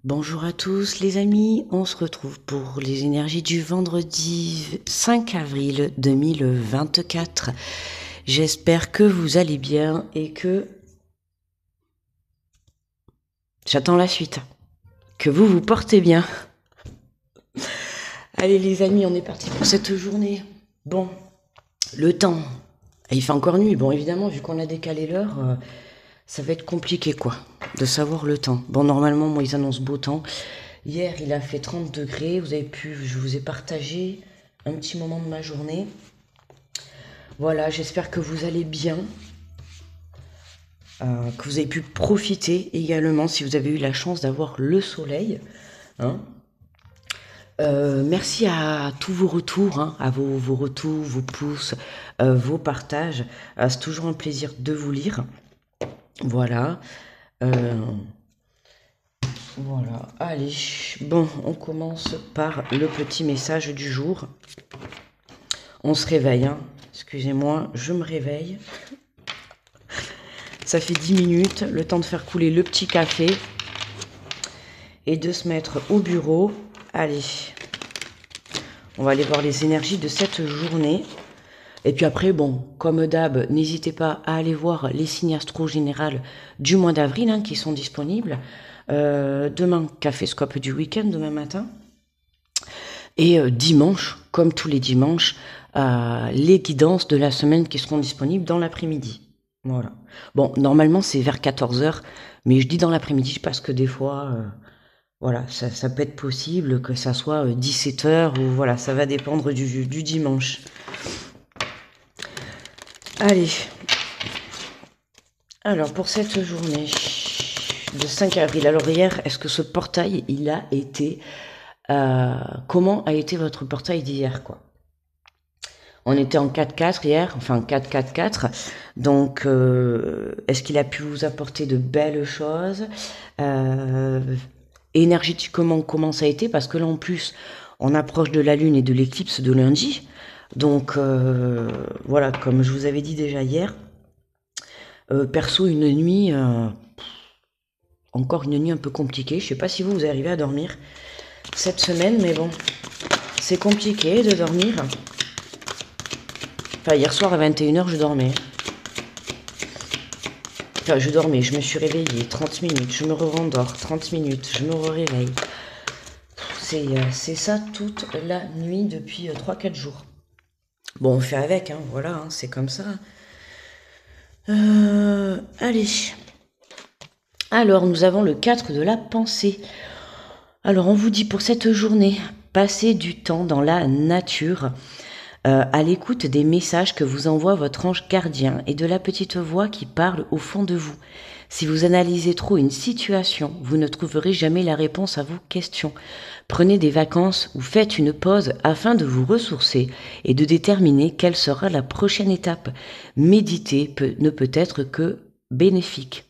Bonjour à tous les amis, on se retrouve pour les énergies du vendredi 5 avril 2024. J'espère que vous allez bien et que... J'attends la suite. Que vous vous portez bien. Allez les amis, on est parti pour cette journée. Bon, le temps. Il fait encore nuit. Bon, évidemment, vu qu'on a décalé l'heure, ça va être compliqué quoi, de savoir le temps. Bon, normalement, moi, ils annoncent beau temps. Hier, il a fait 30 degrés. Je vous ai partagé un petit moment de ma journée. Voilà, j'espère que vous allez bien, que vous avez pu profiter également si vous avez eu la chance d'avoir le soleil. Hein. Merci à tous vos retours, hein, à vos retours, vos pouces, vos partages. C'est toujours un plaisir de vous lire. Voilà. Euh, voilà. Allez, bon, on commence par le petit message du jour. On se réveille, hein. Excusez-moi, je me réveille. Ça fait 10 minutes, le temps de faire couler le petit café et de se mettre au bureau. Allez, on va aller voir les énergies de cette journée. Et puis après, bon, comme d'hab, n'hésitez pas à aller voir les signes astro générales du mois d'avril hein, qui sont disponibles. Demain, café-scope du week-end, demain matin. Et dimanche, comme tous les dimanches, les guidances de la semaine qui seront disponibles dans l'après-midi. Voilà. Bon, normalement, c'est vers 14 heures, mais je dis dans l'après-midi parce que des fois, voilà, ça peut être possible que ça soit 17 heures ou voilà, ça va dépendre du dimanche. Allez. Alors, pour cette journée de 5 avril, alors hier, est-ce que ce portail, il a été... comment a été votre portail d'hier, quoi? On était en 4-4 hier, enfin 4-4-4. Donc, est-ce qu'il a pu vous apporter de belles choses énergétiquement, comment ça a été? Parce que là, en plus, on approche de la lune et de l'éclipse de lundi. Donc, voilà, comme je vous avais dit déjà hier, perso, une nuit, encore une nuit un peu compliquée. Je sais pas si vous arrivez à dormir cette semaine, mais bon, c'est compliqué de dormir. Enfin, hier soir à 21 h, je dormais. Enfin, je dormais, je me suis réveillée 30 minutes, je me rendors 30 minutes, je me réveille. C'est ça toute la nuit depuis 3-4 jours. Bon, on fait avec, hein, voilà, hein, c'est comme ça. Allez. Alors, nous avons le 4 de la pensée. Alors, on vous dit pour cette journée, passez du temps dans la nature. À l'écoute des messages que vous envoie votre ange gardien et de la petite voix qui parle au fond de vous. Si vous analysez trop une situation, vous ne trouverez jamais la réponse à vos questions. Prenez des vacances ou faites une pause afin de vous ressourcer et de déterminer quelle sera la prochaine étape. Méditer ne peut être que bénéfique.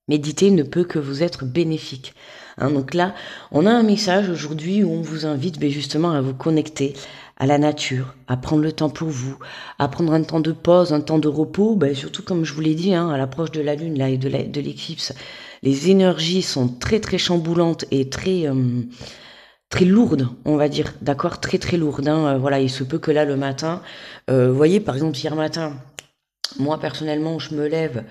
Méditer ne peut que vous être bénéfique. Hein, donc là, on a un message aujourd'hui où on vous invite justement à vous connecter à la nature, à prendre le temps pour vous, à prendre un temps de pause, un temps de repos, surtout comme je vous l'ai dit, hein, à l'approche de la lune là, et de l'éclipse, les énergies sont très très chamboulantes et très très lourdes, on va dire, d'accord, très très lourdes. Hein, voilà, il se peut que là le matin, vous voyez par exemple hier matin, moi personnellement je me lève.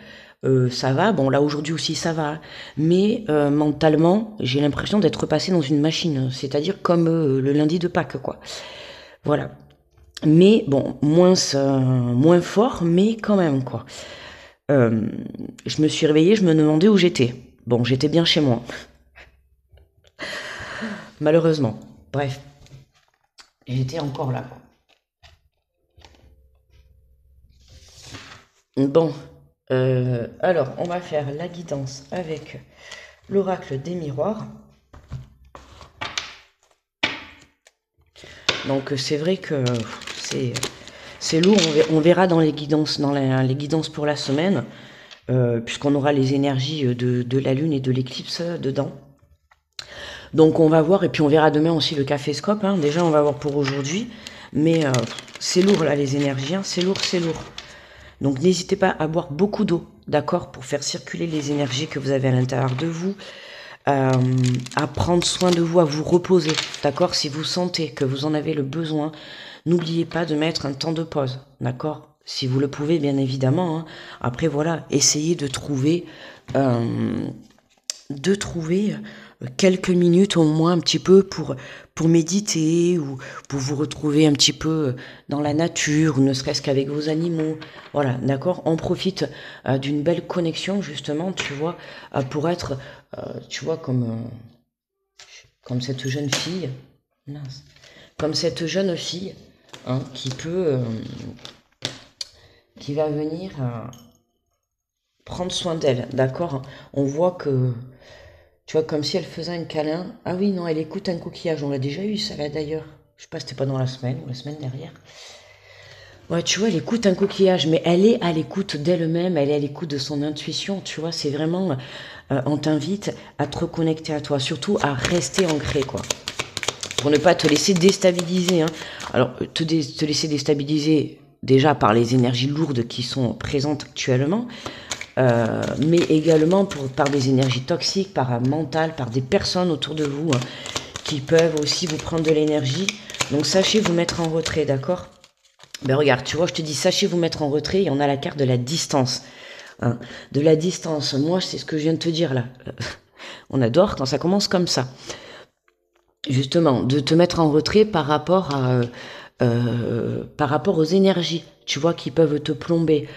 Ça va, bon là aujourd'hui aussi ça va, mais mentalement j'ai l'impression d'être repassée dans une machine, c'est-à-dire comme le lundi de Pâques quoi. Voilà. Mais bon, moins fort, mais quand même, quoi. Je me suis réveillée, je me demandais où j'étais. Bon, j'étais bien chez moi. Malheureusement. Bref. J'étais encore là, quoi. Bon. Alors, on va faire la guidance avec l'oracle des miroirs. Donc, c'est vrai que c'est lourd. On verra dans les guidances, les guidances pour la semaine. Puisqu'on aura les énergies de la lune et de l'éclipse dedans. Donc on va voir, et puis on verra demain aussi le café-scope, hein. Déjà on va voir pour aujourd'hui, mais c'est lourd là les énergies, hein. C'est lourd, c'est lourd. Donc n'hésitez pas à boire beaucoup d'eau, d'accord, pour faire circuler les énergies que vous avez à l'intérieur de vous. euh, à prendre soin de vous, à vous reposer, d'accord? Si vous sentez que vous en avez le besoin, n'oubliez pas de mettre un temps de pause, d'accord? Si vous le pouvez, bien évidemment, hein. Après, voilà, essayez euh, de trouver quelques minutes au moins un petit peu pour méditer ou pour vous retrouver un petit peu dans la nature ou ne serait-ce qu'avec vos animaux. Voilà, d'accord? On profite d'une belle connexion justement, tu vois, pour être, tu vois, comme cette jeune fille, mince, comme cette jeune fille hein, qui va venir prendre soin d'elle, d'accord? On voit que tu vois, comme si elle faisait un câlin. Ah oui, non, elle écoute un coquillage. On l'a déjà eu, ça, là, d'ailleurs. Je sais pas, c'était pas dans la semaine ou la semaine derrière. Ouais, tu vois, elle écoute un coquillage, mais elle est à l'écoute d'elle-même, elle est à l'écoute de son intuition, tu vois, c'est vraiment, on t'invite à te reconnecter à toi, surtout à rester ancré, quoi, pour ne pas te laisser déstabiliser, hein. Alors, te laisser déstabiliser déjà par les énergies lourdes qui sont présentes actuellement, mais également par des énergies toxiques, par un mental, par des personnes autour de vous hein, qui peuvent aussi vous prendre de l'énergie. Donc sachez vous mettre en retrait, d'accord? Ben regarde, tu vois, je te dis sachez vous mettre en retrait et on a la carte de la distance. Hein, de la distance, moi c'est ce que je viens de te dire là. On adore quand ça commence comme ça. Justement, de te mettre en retrait par rapport aux énergies, tu vois, qui peuvent te plomber.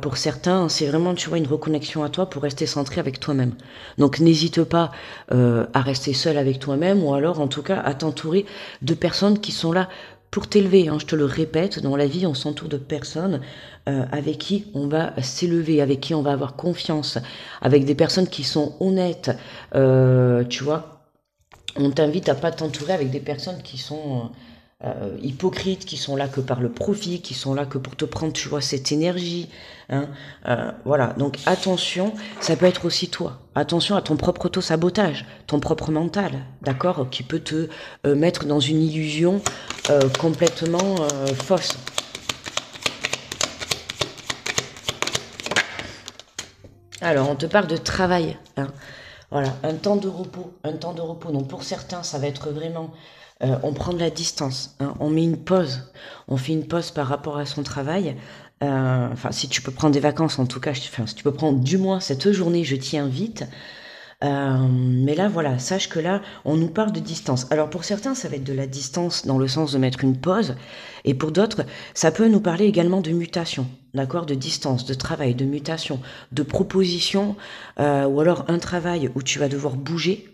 Pour certains, c'est vraiment, tu vois, une reconnexion à toi pour rester centré avec toi-même. Donc, n'hésite pas à rester seul avec toi-même ou alors, en tout cas, à t'entourer de personnes qui sont là pour t'élever. Hein. Je te le répète, dans la vie, on s'entoure de personnes avec qui on va s'élever, avec qui on va avoir confiance, avec des personnes qui sont honnêtes, tu vois. On t'invite à pas t'entourer avec des personnes qui sont hypocrites, qui sont là que par le profit, qui sont là que pour te prendre, tu vois, cette énergie. Hein. Voilà, donc attention, ça peut être aussi toi. Attention à ton propre auto-sabotage, ton propre mental, d'accord, qui peut te mettre dans une illusion complètement fausse. Alors, on te parle de travail. Hein. Voilà, un temps de repos, un temps de repos. Donc pour certains, ça va être vraiment, on prend de la distance, hein, on met une pause, on fait une pause par rapport à son travail. Enfin, si tu peux prendre des vacances, en tout cas, enfin, si tu peux prendre du moins cette journée, je t'y invite. Mais là, voilà, sache que là, on nous parle de distance. Alors pour certains, ça va être de la distance dans le sens de mettre une pause, et pour d'autres, ça peut nous parler également de mutation, d'accord, de distance, de travail, de mutation, de proposition, ou alors un travail où tu vas devoir bouger.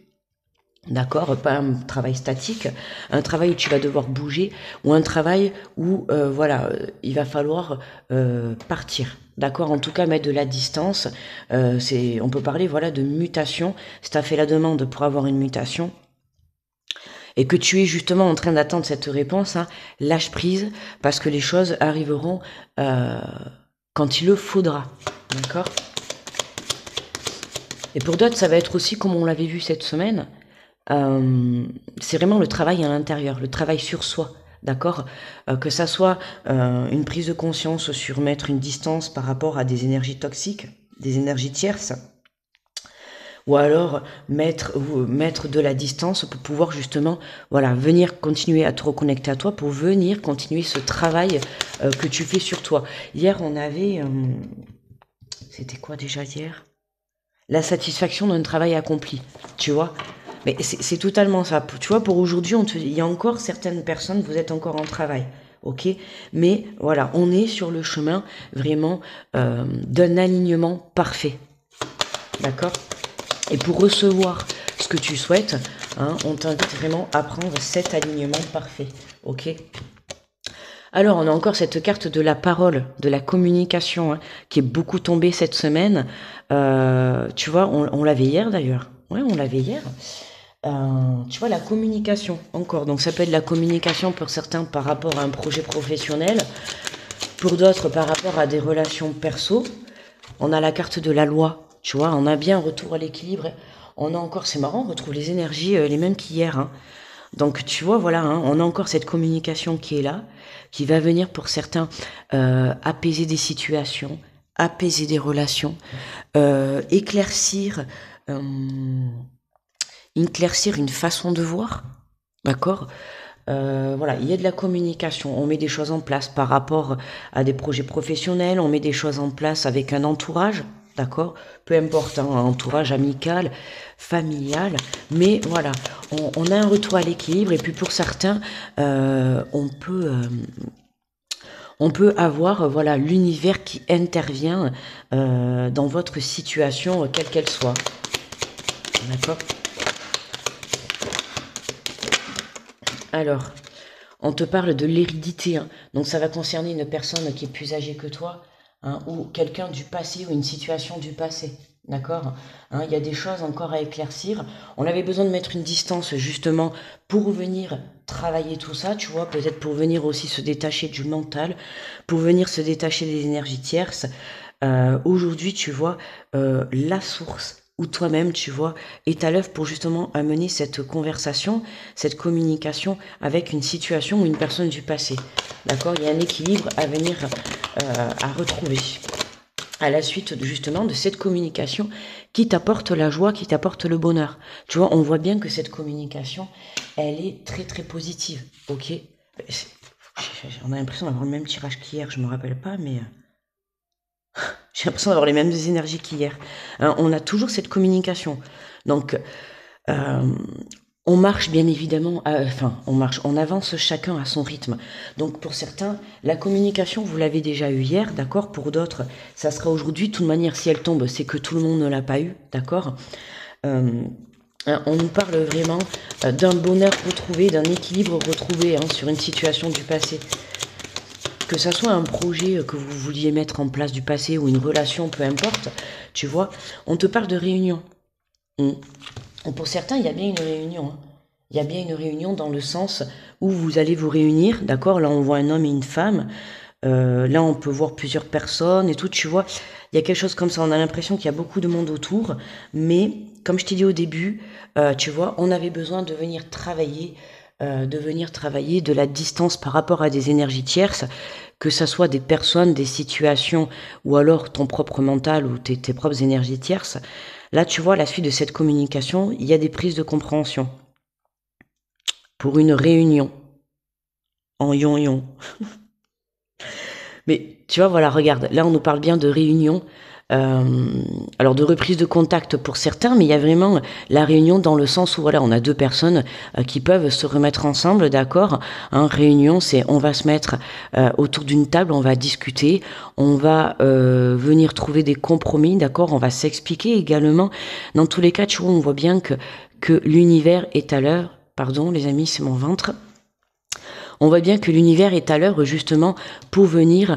D'accord, pas un travail statique, un travail où tu vas devoir bouger ou un travail où voilà, il va falloir partir. D'accord, en tout cas mettre de la distance. On peut parler voilà de mutation. Si tu as fait la demande pour avoir une mutation et que tu es justement en train d'attendre cette réponse, hein, lâche prise parce que les choses arriveront quand il le faudra. D'accord. Et pour d'autres, ça va être aussi comme on l'avait vu cette semaine. C'est vraiment le travail à l'intérieur, le travail sur soi, d'accord. Que ça soit une prise de conscience sur mettre une distance par rapport à des énergies toxiques, des énergies tierces, ou alors mettre de la distance pour pouvoir justement voilà, venir continuer à te reconnecter à toi, pour venir continuer ce travail que tu fais sur toi. Hier, on avait... c'était quoi déjà hier? La satisfaction d'un travail accompli, tu vois. Mais c'est totalement ça. Tu vois, pour aujourd'hui, il y a encore certaines personnes, vous êtes encore en travail, ok. Mais voilà, on est sur le chemin vraiment d'un alignement parfait, d'accord. Et pour recevoir ce que tu souhaites, hein, on t'invite vraiment à prendre cet alignement parfait, ok. Alors, on a encore cette carte de la parole, de la communication, hein, qui est beaucoup tombée cette semaine. Tu vois, on l'avait hier d'ailleurs. Ouais, on l'avait hier. Tu vois, la communication, encore. Donc, ça peut être la communication pour certains par rapport à un projet professionnel, pour d'autres par rapport à des relations perso. On a la carte de la loi, tu vois, on a bien un retour à l'équilibre. On a encore, c'est marrant, on retrouve les énergies les mêmes qu'hier. Hein. Donc, tu vois, voilà, hein, on a encore cette communication qui est là, qui va venir pour certains apaiser des situations, apaiser des relations, éclaircir éclaircir une façon de voir, d'accord? Voilà, il y a de la communication, on met des choses en place par rapport à des projets professionnels, on met des choses en place avec un entourage, d'accord? Peu importe, hein, un entourage amical, familial, mais voilà, on a un retour à l'équilibre et puis pour certains, on peut avoir voilà l'univers qui intervient dans votre situation, quelle qu'elle soit, d'accord? Alors, on te parle de l'hérédité, hein. Donc ça va concerner une personne qui est plus âgée que toi, hein, ou quelqu'un du passé ou une situation du passé. D'accord, hein, il y a des choses encore à éclaircir. On avait besoin de mettre une distance justement pour venir travailler tout ça, tu vois, peut-être pour venir aussi se détacher du mental, pour venir se détacher des énergies tierces. Aujourd'hui, tu vois, la source ou toi-même, tu vois, est à l'œuvre pour justement amener cette conversation, cette communication avec une situation ou une personne du passé. D'accord? Il y a un équilibre à venir à retrouver à la suite justement de cette communication qui t'apporte la joie, qui t'apporte le bonheur. Tu vois, on voit bien que cette communication, elle est très très positive. Ok? On a l'impression d'avoir le même tirage qu'hier, je me rappelle pas, mais j'ai l'impression d'avoir les mêmes énergies qu'hier. Hein, on a toujours cette communication. Donc, euh, on marche bien évidemment, on avance chacun à son rythme. Donc pour certains, la communication, vous l'avez déjà eue hier, d'accord? Pour d'autres, ça sera aujourd'hui. De toute manière, si elle tombe, c'est que tout le monde ne l'a pas eu, d'accord? On nous parle vraiment d'un bonheur retrouvé, d'un équilibre retrouvé hein, sur une situation du passé. Que ça soit un projet que vous vouliez mettre en place du passé ou une relation, peu importe, tu vois, on te parle de réunion. Pour certains, il y a bien une réunion. Hein. Il y a bien une réunion dans le sens où vous allez vous réunir, d'accord? Là, on voit un homme et une femme. Là, on peut voir plusieurs personnes et tout, tu vois. Il y a quelque chose comme ça. On a l'impression qu'il y a beaucoup de monde autour. Mais, comme je t'ai dit au début, tu vois, on avait besoin de venir travailler de la distance par rapport à des énergies tierces, que ça soit des personnes, des situations, ou alors ton propre mental ou tes propres énergies tierces. Là, tu vois, à la suite de cette communication, il y a des prises de compréhension pour une réunion en yon-yon. Mais tu vois, voilà, regarde, là on nous parle bien de réunion, euh, alors de reprise de contact pour certains, mais il y a vraiment la réunion dans le sens où voilà, on a deux personnes qui peuvent se remettre ensemble, d'accord? Hein, réunion, c'est on va se mettre autour d'une table, on va discuter, on va venir trouver des compromis, d'accord? On va s'expliquer également. Dans tous les cas, tu vois, on voit bien que l'univers est à l'heure. Pardon, les amis, c'est mon ventre. On voit bien que l'univers est à l'œuvre justement euh, pour venir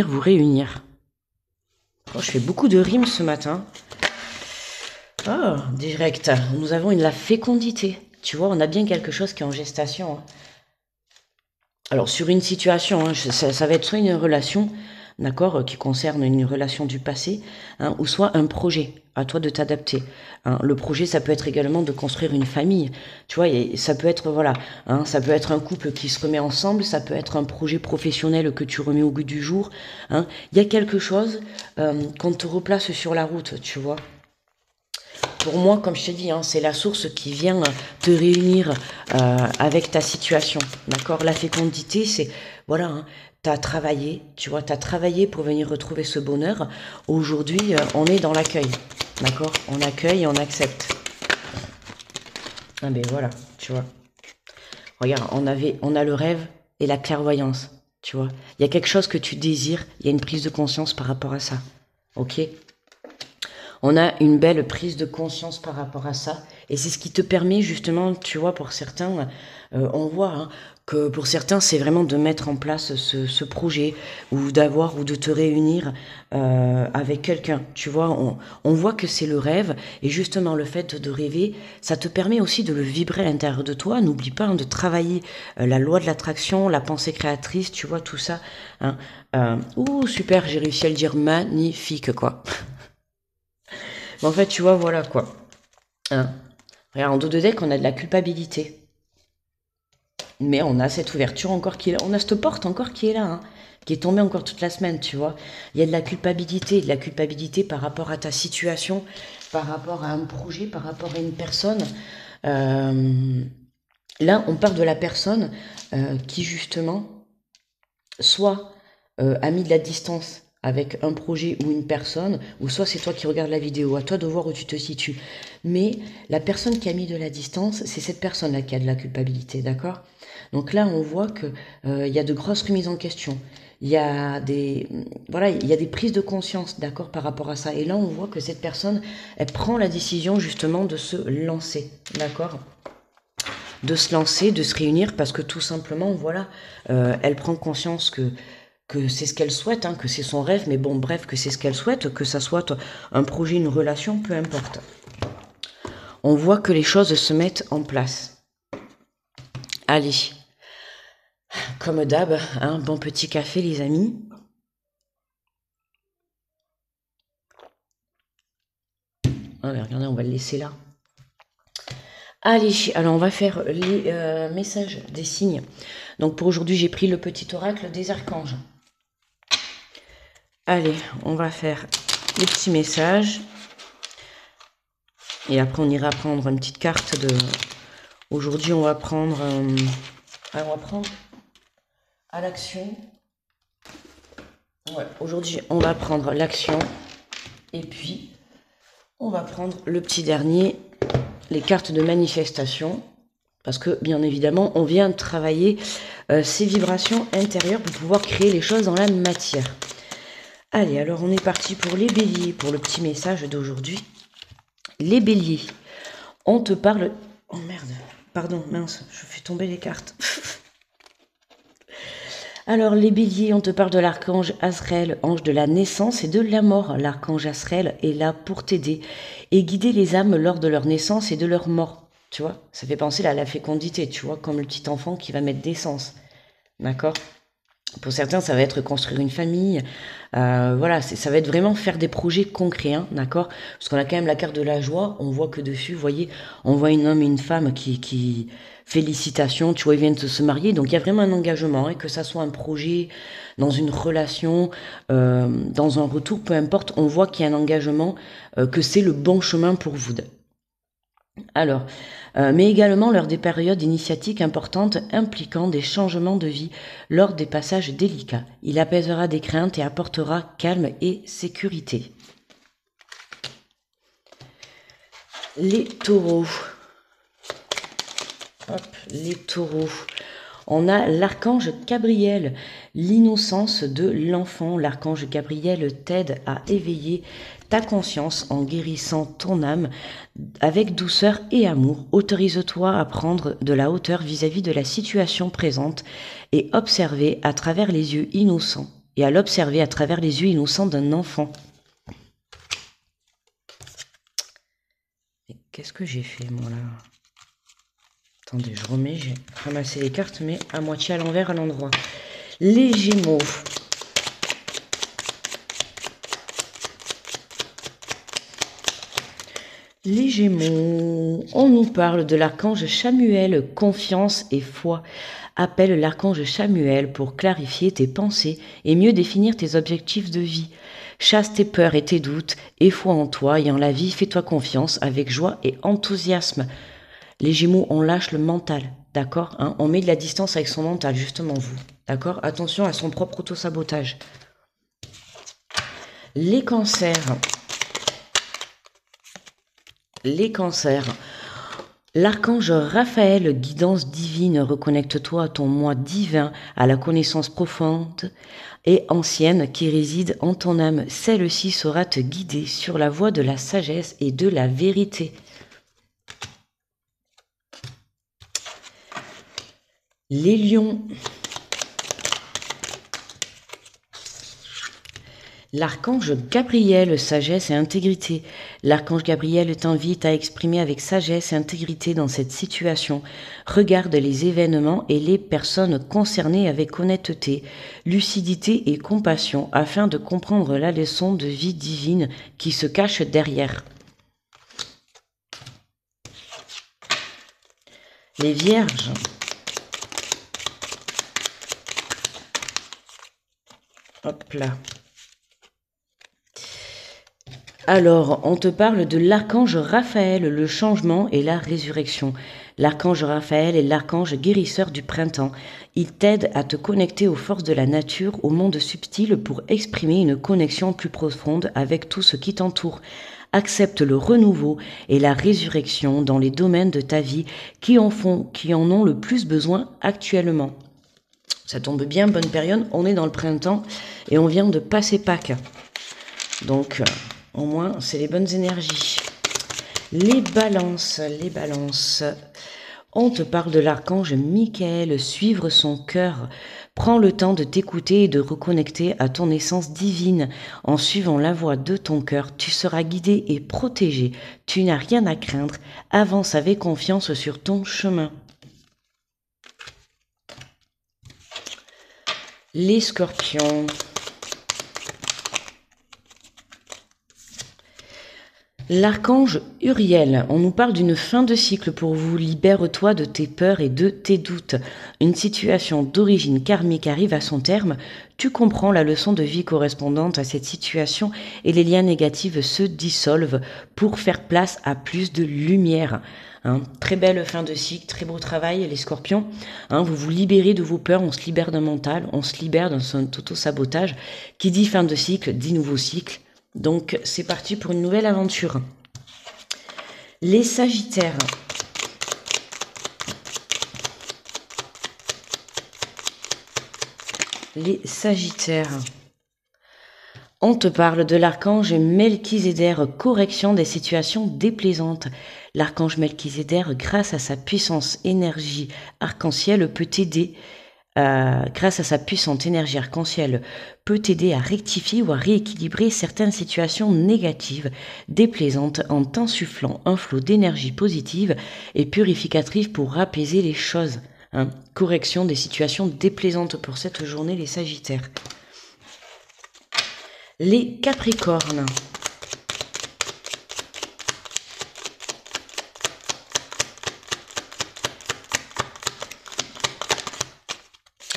vous réunir. Oh, je fais beaucoup de rimes ce matin. Oh, direct. Nous avons la fécondité. Tu vois, on a bien quelque chose qui est en gestation. Hein. Alors, sur une situation, hein, ça va être soit une relation, d'accord, qui concerne une relation du passé, hein, ou soit un projet. À toi de t'adapter. Hein. Le projet, ça peut être également de construire une famille. Tu vois, et ça peut être, voilà, hein, ça peut être un couple qui se remet ensemble, ça peut être un projet professionnel que tu remets au goût du jour. Hein. Il y a quelque chose qu'on te replace sur la route, tu vois. Pour moi, comme je te dis, hein, c'est la source qui vient te réunir avec ta situation. D'accord? La fécondité, c'est, voilà, hein, tu as travaillé, tu vois, tu as travaillé pour venir retrouver ce bonheur. Aujourd'hui, on est dans l'accueil. D'accord? On accueille et on accepte. Ah ben voilà, tu vois. Regarde, on a le rêve et la clairvoyance, tu vois. Il y a quelque chose que tu désires, il y a une prise de conscience par rapport à ça. Ok? On a une belle prise de conscience par rapport à ça. Et c'est ce qui te permet justement, tu vois, pour certains, on voit hein, que pour certains, c'est vraiment de mettre en place ce projet ou d'avoir ou de te réunir avec quelqu'un. Tu vois, on voit que c'est le rêve. Et justement, le fait de rêver, ça te permet aussi de le vibrer à l'intérieur de toi. N'oublie pas hein, de travailler la loi de l'attraction, la pensée créatrice, tu vois, tout ça. Hein. Super, j'ai réussi à le dire magnifique, quoi. Mais en fait, tu vois, voilà quoi. Hein. Regarde, en dos de deck, on a de la culpabilité. Mais on a cette ouverture encore qui est là. On a cette porte encore qui est là, hein, qui est tombée encore toute la semaine, tu vois. Il y a de la culpabilité par rapport à ta situation, par rapport à un projet, par rapport à une personne. Là, on parle de la personne qui, justement, soit a mis de la distance avec un projet ou une personne, ou soit c'est toi qui regardes la vidéo, à toi de voir où tu te situes. Mais la personne qui a mis de la distance, c'est cette personne-là qui a de la culpabilité, d'accord? Donc là, on voit que il y a de grosses remises en question. Il y a des, voilà, il y a des prises de conscience, d'accord, par rapport à ça. Et là, on voit que cette personne, elle prend la décision justement de se lancer, d'accord? De se lancer, de se réunir, parce que tout simplement, voilà, elle prend conscience que c'est ce qu'elle souhaite, hein, que c'est son rêve, mais bon, bref, que c'est ce qu'elle souhaite, que ça soit un projet, une relation, peu importe. On voit que les choses se mettent en place. Allez, comme d'hab, un bon petit café, les amis. Allez, regardez, on va le laisser là. Allez, alors on va faire les messages des signes. Donc pour aujourd'hui, j'ai pris le petit oracle des archanges. Allez, on va faire les petits messages. Et après, on ira prendre une petite carte de... Aujourd'hui, on va prendre... on va prendre à l'action. Ouais, aujourd'hui, on va prendre l'action. Et puis, on va prendre le petit dernier, les cartes de manifestation. Parce que, bien évidemment, on vient travailler ces vibrations intérieures pour pouvoir créer les choses dans la matière. Allez, alors on est parti pour les béliers, pour le petit message d'aujourd'hui. Les béliers, on te parle... Oh merde, pardon, mince, je fais tomber les cartes. Alors, les béliers, on te parle de l'archange Azraël, ange de la naissance et de la mort. L'archange Azraël est là pour t'aider et guider les âmes lors de leur naissance et de leur mort. Tu vois, ça fait penser à la fécondité, tu vois, comme le petit enfant qui va mettre d'essence. D'accord ? Pour certains, ça va être construire une famille. Voilà, ça va être vraiment faire des projets concrets, hein, d'accord? Parce qu'on a quand même la carte de la joie. On voit que dessus, vous voyez, on voit un homme et une femme qui félicitations, tu vois, ils viennent de se marier. Donc il y a vraiment un engagement, hein, que ça soit un projet, dans une relation, dans un retour, peu importe. On voit qu'il y a un engagement, que c'est le bon chemin pour vous. Alors, mais également lors des périodes initiatiques importantes impliquant des changements de vie lors des passages délicats. Il apaisera des craintes et apportera calme et sécurité. Les taureaux. Hop, les taureaux. On a l'archange Gabriel, l'innocence de l'enfant. L'archange Gabriel t'aide à éveiller ta conscience en guérissant ton âme avec douceur et amour. Autorise-toi à prendre de la hauteur vis-à-vis de la situation présente et observer à travers les yeux innocents et à l'observer à travers les yeux innocents d'un enfant. Mais qu'est-ce que j'ai fait moi là ? Attendez, je remets, j'ai ramassé les cartes, mais à moitié à l'envers à l'endroit. Les Gémeaux. Les Gémeaux, on nous parle de l'archange Chamuel, confiance et foi. Appelle l'archange Chamuel pour clarifier tes pensées et mieux définir tes objectifs de vie. Chasse tes peurs et tes doutes, et foi en toi et en la vie, fais-toi confiance avec joie et enthousiasme. Les Gémeaux, on lâche le mental, d'accord, hein, on met de la distance avec son mental, justement vous, d'accord. Attention à son propre auto-sabotage. Les cancers. Les cancers. L'archange Raphaël, guidance divine, reconnecte-toi à ton moi divin, à la connaissance profonde et ancienne qui réside en ton âme. Celle-ci saura te guider sur la voie de la sagesse et de la vérité. Les lions. L'archange Gabriel, sagesse et intégrité. L'archange Gabriel t'invite à exprimer avec sagesse et intégrité dans cette situation. Regarde les événements et les personnes concernées avec honnêteté, lucidité et compassion afin de comprendre la leçon de vie divine qui se cache derrière. Les vierges. Hop là. Alors, on te parle de l'archange Raphaël, le changement et la résurrection. L'archange Raphaël est l'archange guérisseur du printemps. Il t'aide à te connecter aux forces de la nature, au monde subtil pour exprimer une connexion plus profonde avec tout ce qui t'entoure. Accepte le renouveau et la résurrection dans les domaines de ta vie qui en ont le plus besoin actuellement. Ça tombe bien, bonne période, on est dans le printemps et on vient de passer Pâques. Donc, au moins, c'est les bonnes énergies. Les balances. On te parle de l'archange Michael, suivre son cœur. Prends le temps de t'écouter et de reconnecter à ton essence divine. En suivant la voie de ton cœur, tu seras guidé et protégé. Tu n'as rien à craindre. Avance avec confiance sur ton chemin. Les scorpions. L'archange Uriel, on nous parle d'une fin de cycle pour vous. Libère-toi de tes peurs et de tes doutes. Une situation d'origine karmique arrive à son terme. Tu comprends la leçon de vie correspondante à cette situation et les liens négatifs se dissolvent pour faire place à plus de lumière. Très belle fin de cycle, très beau travail les scorpions. Vous vous libérez de vos peurs, on se libère d'un mental, on se libère d'un auto-sabotage. Qui dit fin de cycle, dit nouveau cycle. Donc c'est parti pour une nouvelle aventure. Les Sagittaires. Les Sagittaires. On te parle de l'archange Melchizedek, correction des situations déplaisantes. L'archange Melchizedek, grâce à sa puissance énergie arc-en-ciel, peut t'aider. Grâce à sa puissante énergie arc-en-ciel, peut t'aider à rectifier ou à rééquilibrer certaines situations négatives, déplaisantes, en t'insufflant un flot d'énergie positive et purificatrice pour apaiser les choses. Correction des situations déplaisantes pour cette journée, les Sagittaires. Les Capricornes.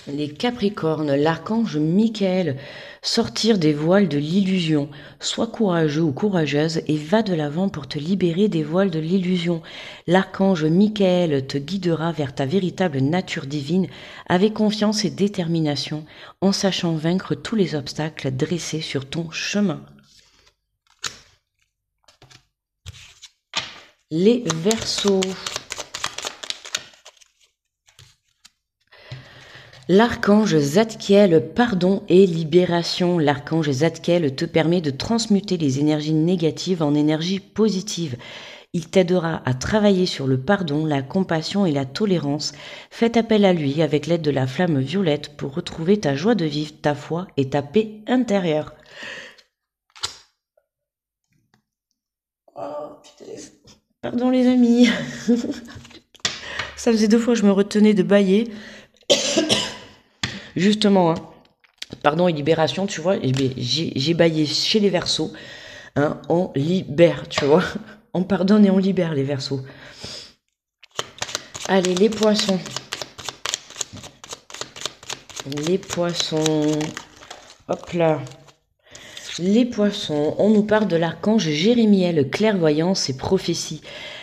Les Capricornes, l'archange Michael, sortir des voiles de l'illusion. Sois courageux ou courageuse et va de l'avant pour te libérer des voiles de l'illusion. L'archange Michael te guidera vers ta véritable nature divine avec confiance et détermination, en sachant vaincre tous les obstacles dressés sur ton chemin. Les Verseaux. L'archange Zadkiel, pardon et libération. L'archange Zadkiel te permet de transmuter les énergies négatives en énergies positives. Il t'aidera à travailler sur le pardon, la compassion et la tolérance. Faites appel à lui avec l'aide de la flamme violette pour retrouver ta joie de vivre, ta foi et ta paix intérieure. Oh, putain. Pardon les amis. Ça faisait 2 fois que je me retenais de bâiller. Justement, pardon et libération, tu vois, j'ai baillé chez les Verseaux. On libère, tu vois. On pardonne et on libère les Verseaux. Allez, les Poissons. Les Poissons. Hop là. Les Poissons, on nous parle de l'archange Jérémiel, clairvoyance et prophétie.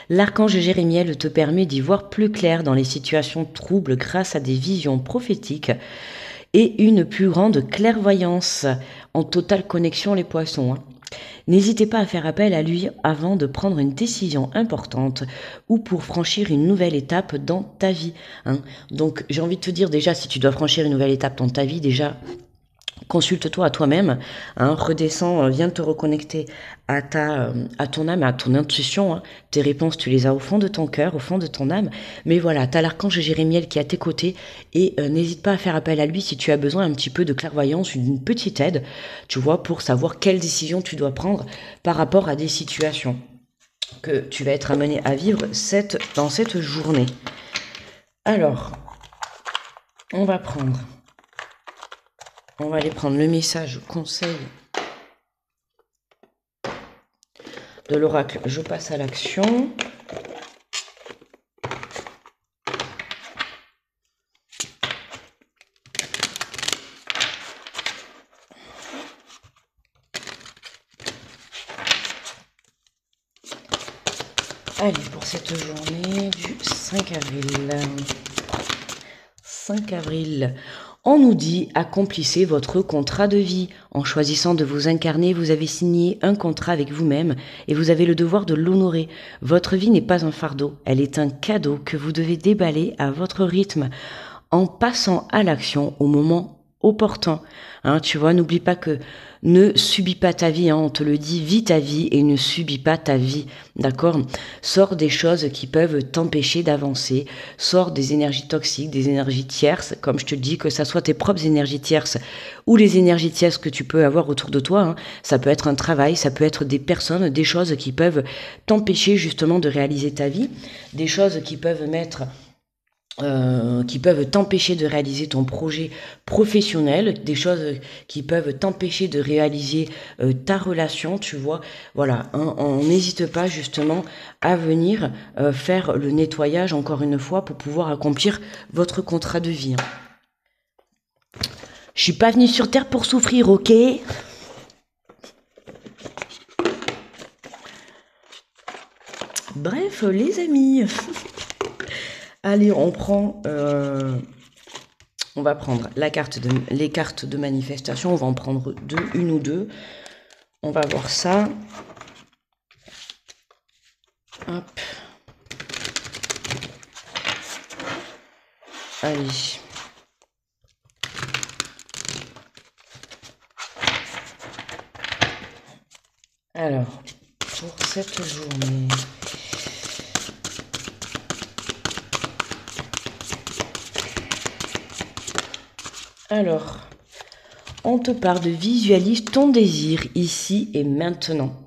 L'archange Jérémiel te permet d'y voir plus clair dans les situations troubles grâce à des visions prophétiques et une plus grande clairvoyance, en totale connexion les Poissons. N'hésitez pas à faire appel à lui avant de prendre une décision importante ou pour franchir une nouvelle étape dans ta vie. Donc j'ai envie de te dire déjà, si tu dois franchir une nouvelle étape dans ta vie, déjà consulte-toi à toi-même, redescends, viens te reconnecter à ton âme, à ton intuition. Tes réponses, tu les as au fond de ton cœur, au fond de ton âme. Mais voilà, tu as l'archange Jérémiel qui est à tes côtés et n'hésite pas à faire appel à lui si tu as besoin un petit peu de clairvoyance, une petite aide, tu vois, pour savoir quelle décision tu dois prendre par rapport à des situations que tu vas être amené à vivre dans cette journée. Alors, on va aller prendre le message conseil de l'oracle. Je passe à l'action. Allez, pour cette journée du 5 avril. 5 avril. On nous dit accomplissez votre contrat de vie. En choisissant de vous incarner, vous avez signé un contrat avec vous-même et vous avez le devoir de l'honorer. Votre vie n'est pas un fardeau, elle est un cadeau que vous devez déballer à votre rythme en passant à l'action au moment opportun. Hein, tu vois, n'oublie pas que ne subis pas ta vie, hein, on te le dit, vis ta vie et ne subis pas ta vie, d'accord? Sors des choses qui peuvent t'empêcher d'avancer, sors des énergies toxiques, des énergies tierces, comme je te dis, que ça soit tes propres énergies tierces ou les énergies tierces que tu peux avoir autour de toi, hein. Ça peut être un travail, ça peut être des personnes, des choses qui peuvent t'empêcher justement de réaliser ta vie, des choses qui peuvent t'empêcher de réaliser ton projet professionnel, des choses qui peuvent t'empêcher de réaliser ta relation, tu vois. Voilà, hein, on n'hésite pas justement à venir faire le nettoyage encore une fois pour pouvoir accomplir votre contrat de vie. Je suis pas venue sur Terre pour souffrir, ok? Bref, les amis. Allez, on va prendre les cartes de manifestation. On va en prendre une ou deux. On va voir ça. Hop. Allez. Alors, pour cette journée... Alors, on te parle de visualise ton désir ici et maintenant.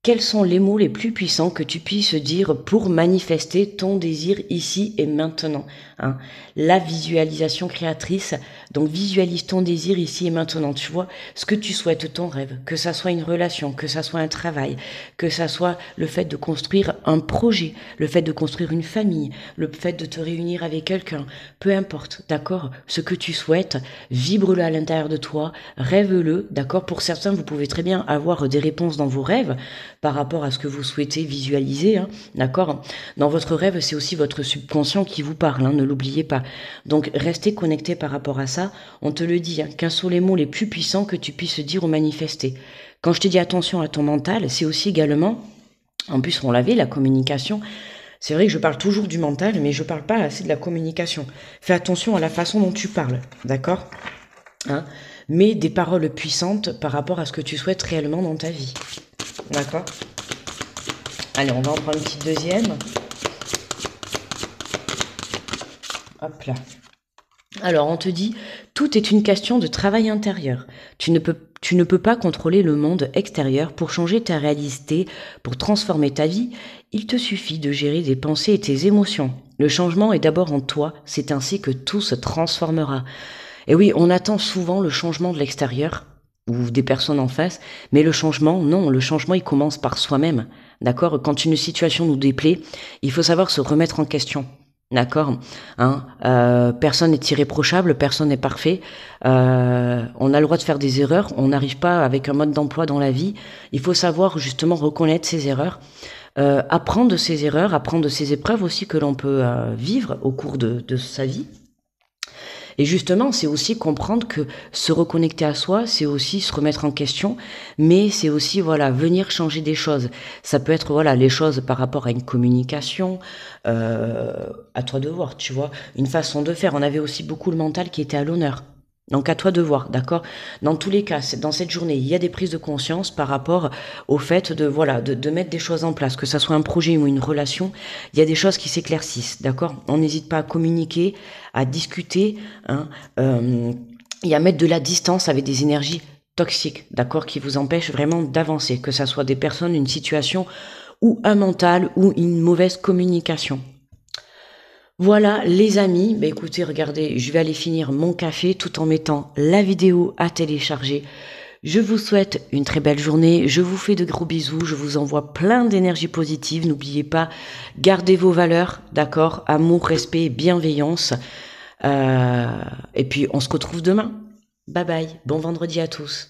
Quels sont les mots les plus puissants que tu puisses dire pour manifester ton désir ici et maintenant, hein? La visualisation créatrice, donc visualise ton désir ici et maintenant, tu vois, ce que tu souhaites, ton rêve, que ça soit une relation, que ça soit un travail, que ça soit le fait de construire un projet, le fait de construire une famille, le fait de te réunir avec quelqu'un, peu importe, d'accord, ce que tu souhaites, vibre-le à l'intérieur de toi, rêve-le, d'accord. Pour certains, vous pouvez très bien avoir des réponses dans vos rêves, par rapport à ce que vous souhaitez visualiser, hein, d'accord? Dans votre rêve, c'est aussi votre subconscient qui vous parle, hein, ne l'oubliez pas. Donc, restez connecté par rapport à ça. On te le dit, hein, quels sont les mots les plus puissants que tu puisses dire ou manifester. Quand je te dis attention à ton mental, c'est aussi également, en plus on l'avait, la communication. C'est vrai que je parle toujours du mental, mais je parle pas assez de la communication. Fais attention à la façon dont tu parles, d'accord? Hein? Mets des paroles puissantes par rapport à ce que tu souhaites réellement dans ta vie. D'accord? Allez, on va en prendre une petite deuxième. Hop là. Alors, on te dit, tout est une question de travail intérieur. Tu ne peux pas contrôler le monde extérieur pour changer ta réalité, pour transformer ta vie. Il te suffit de gérer tes pensées et tes émotions. Le changement est d'abord en toi. C'est ainsi que tout se transformera. Et oui, on attend souvent le changement de l'extérieur ou des personnes en face, mais le changement, non, le changement, il commence par soi-même, d'accord? Quand une situation nous déplaît, il faut savoir se remettre en question, d'accord, hein? Personne n'est irréprochable, personne n'est parfait, on a le droit de faire des erreurs, on n'arrive pas avec un mode d'emploi dans la vie, il faut savoir justement reconnaître ses erreurs, apprendre de ses erreurs, apprendre de ses épreuves aussi que l'on peut vivre au cours de sa vie. Et justement, c'est aussi comprendre que se reconnecter à soi, c'est aussi se remettre en question, mais c'est aussi, voilà, venir changer des choses. Ça peut être, voilà, les choses par rapport à une communication, à toi de voir, tu vois, une façon de faire. On avait aussi beaucoup le mental qui était à l'honneur. Donc à toi de voir, d'accord? Dans tous les cas, dans cette journée, il y a des prises de conscience par rapport au fait de, voilà, de mettre des choses en place, que ça soit un projet ou une relation, il y a des choses qui s'éclaircissent, d'accord? On n'hésite pas à communiquer, à discuter, hein, et à mettre de la distance avec des énergies toxiques, d'accord, qui vous empêchent vraiment d'avancer, que ça soit des personnes, une situation, ou un mental, ou une mauvaise communication. Voilà les amis, bah écoutez, regardez, je vais aller finir mon café tout en mettant la vidéo à télécharger. Je vous souhaite une très belle journée, je vous fais de gros bisous, je vous envoie plein d'énergie positive. N'oubliez pas, gardez vos valeurs, d'accord, amour, respect, bienveillance. Et puis on se retrouve demain. Bye bye, bon vendredi à tous.